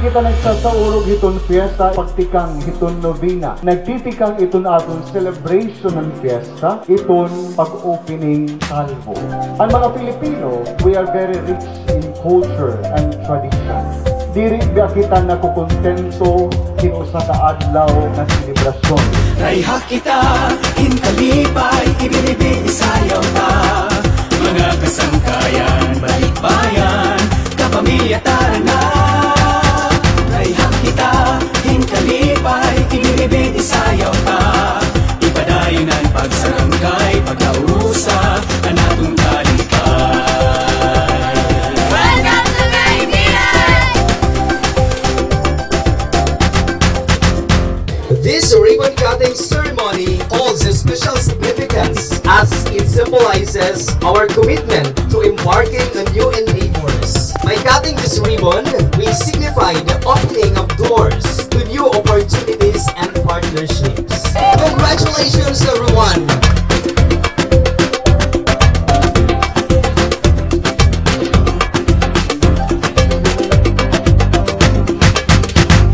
kita nagsasaurog iton fiesta, pagtikang iton novena. Nagtitikang iton aton celebration ng fiesta, iton pag-opening salvo. Ang mga Pilipino, we are very rich in culture and tradition. Diri ba kita nakukontento kino sa kaadlaw na selebrasyon. Rayha kita, hinkalipay, ibinibig isayaw ta. Mga kasangkayan, balikbayan, kapamilya tarana. Rayha kita, hinkalipay, ibinibig isayaw ta. Ipadayon ang pagsarangkay, pagkausa, anatong kalipay. This ribbon cutting ceremony holds a special significance as it symbolizes our commitment to embarking on new endeavors. By cutting this ribbon, we signify the opening of doors to new opportunities and partnerships. Congratulations, everyone!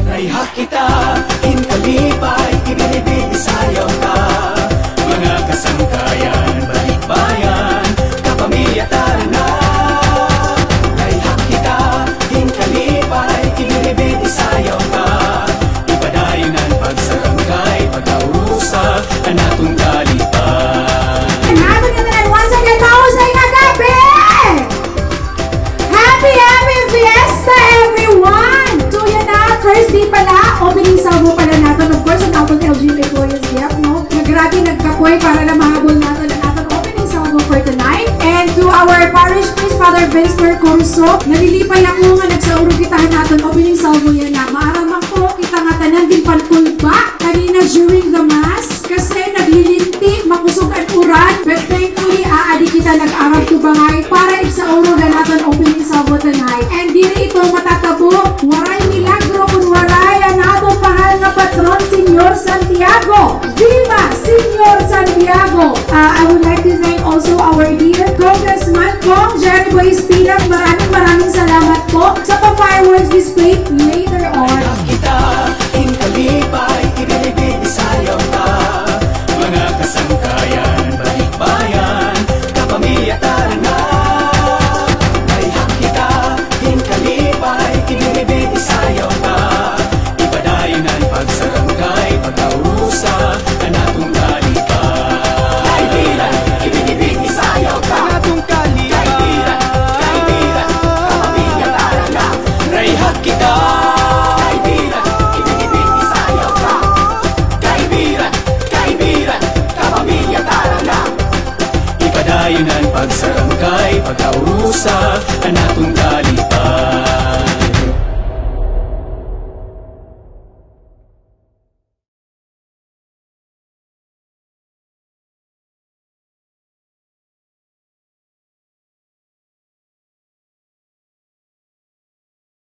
Rayha kita, hinkalipay, ibinibig isayaw ta. Mga kasangkayan, balikbayan, kapamilya tarana. Rayha kita, hinkalipay, ibinibig isayaw ta. Ipadayon ang pagsarangkay, pagkausa, anatong kalipay. Natin naman once again, mahusay na gabi! Happy Fiesta, everyone! So yan na, first day pala, opening salvo pala natin. Of course, ang atong LGU Employees Gap, no? Grabe nagkapoy para na mahabol natin ang atong opening salvo for tonight. And to our parish priest, Father Vesper Corso, nalilipay ako nga nagsaurog kitahan natin opening salvo yan na. Maaramang ko, kita nga tanan din palpulba kanina during the mass kasi naglilinti, makusog ang uran. But thankfully, aadi kita nag-arab to bangay para iksaurog na natin opening salvo tonight. And diri ito matatabo, waray milagro kung waray ang atong pahal na patron, Senyor Santiago. Viva Senyor Santiago! I would like to thank also our dear Congressman Kong Jerry Boy Espilang. Maraming salamat po sa pa-fireworks display later on. Kita, hinkalipay, ibinibig isayaw ta. Mga kasangkayan, balikbayan, kapamilya tarana. Rayha kita, hinkalipay, ibinibig isayaw ta. Ipadayon ang pagsarangkay, pagkausa, anatong kalipay. Kaibiran, ibinibig isayaw ta. Anatong kalipay. Kaibiran, kapamilya tarana. Rayha kita, kaibiran, ibinibig isayaw ta. Kaibiran, kapamilya tarana. Ipadayon ang pagsarangkay, pagkausa, anatong kalipay.